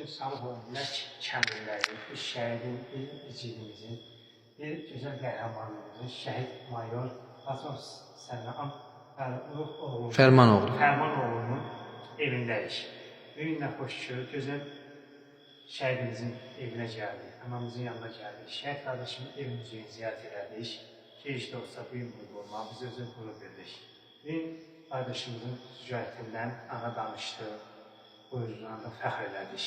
bugün Samhonlək kəndindəyik. Bir şəhidin, bir igidimizin, bir gözəl qəhrəmanımızın, şəhid mayor Qasım Fərmanoğlunun evindəyik. Bugün nə xoş ki, gözəl şəhidimizin evinə gəldik, anamızın yanına gəldik. Şəhid qardaşımın evimizin ziyarət elədik. Geniş də olsa bugün burada olmaq, biz özü bunu bildik. Bugün qardaşımızın sücayətindən ana danışdı, buyruğunda fəxr elədik.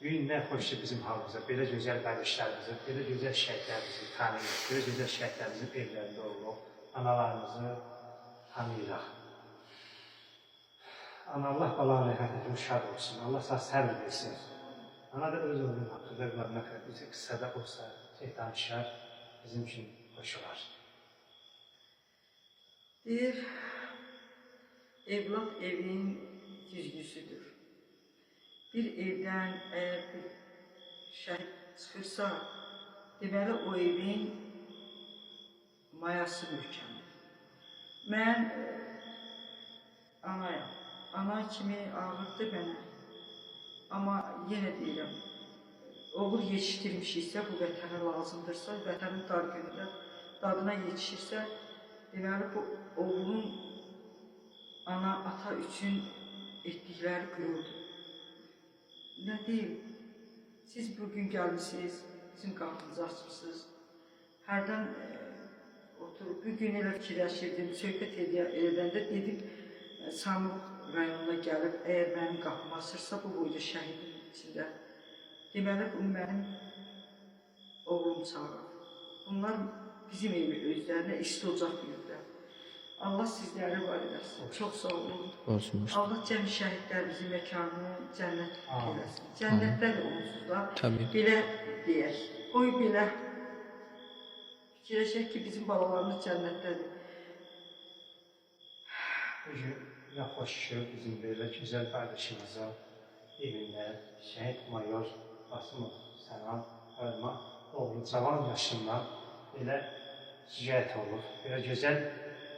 Bugün nə xoş ki, bizim halımıza, belə gözəl qardaşlarımızı, belə gözəl şəhidlərimizi tanıyırıq, belə gözəl şəhidlərimizin evlərində oluq, analarımızı tanıyırıq. Allah balanı rəhmət etmiş, şad olsun, Allah sağ səbir versin. Ana da öz oğlunun haqqında qılarına bizi qıssada olsa danışar, bizim üçün xoş olar. Deyir, evlat evin güzgüsüdür. Bir evdən əgər bir şəhid çıxırsa, deməli o evin mayası möhkəmdir. Mən anayam. Ana kimi ağırdı mənə. Amma yenə deyirəm, oğul yetişdirmişiksə, bu vətənə lazımdırsa, vətənin dar günündə dadına yetişirsə, deməli bu oğlun ana, ata üçün etdikləri qürurdur. Nə deyim, siz bugün gəlmişsiniz, bizim qapımızı açmışsınız. Hərdən oturub, bugün elə fikirləşirdim, söhbət edəndə dedim, Samur rayonuna gəlib, əgər mənim qapımı açırsa, bu boyda şəhidin içində. Deməli, bu mənim oğlum çağırır. Bunlar bizim evi özlərinə isti ocaq bilirlər. Allah sizləri var eləsin. Çox sağ olun. Allah cəmi şəhidlərimizin məkanını cənnət eləsin. Cənnətlər onsuz da belə deyək. Qoy belə fikirləşək ki, bizim balalarımız cənnətlədir. Bugün nə xoş ki, bizim belə gözəl qardaşımızın evində şəhid mayor Qasım Fərmanoğlu cavan yaşından belə şikayət olub, belə gözəl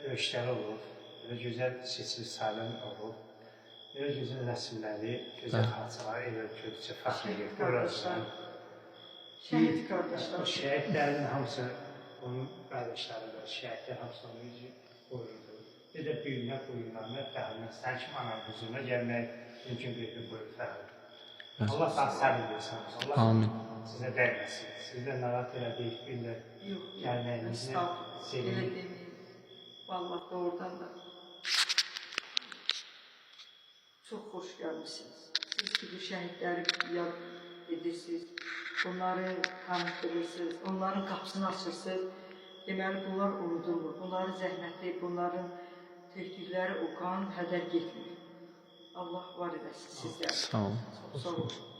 döyüşləri olub, belə gözəl seçili salon olub, belə gözəl rəsmləri, gözəl hadisələri elə gördükcə fəxr edir. Şəhid qardaşlar. O şəhidlərin hamısı, onun qardaşları da, şəhidlər hamısı onu buyurdu. Bir də büyümək, buyurlarına fəxrlə, sən kimi ananın huzuruna gəlmək mümkün bir buyur fəxr. Allah sağ səbir versin. Allah sizə dəyməsin. Sizdə narahat elədik, bir də gəlməyinizlə sevinir. Vallahi doğrudan da çox xoş gəlmişsiniz. Siz ki, bu şəhidləri yad edirsiniz, onları tanıtdırırsınız, onların qapısını açırsınız. Deməli, bunlar unudulmur. Bunların zəhməti, bunların tökdükləri o qan hədər getmir. Allah var eləsin sizlərə. Sağ olun. Çox sağ olun.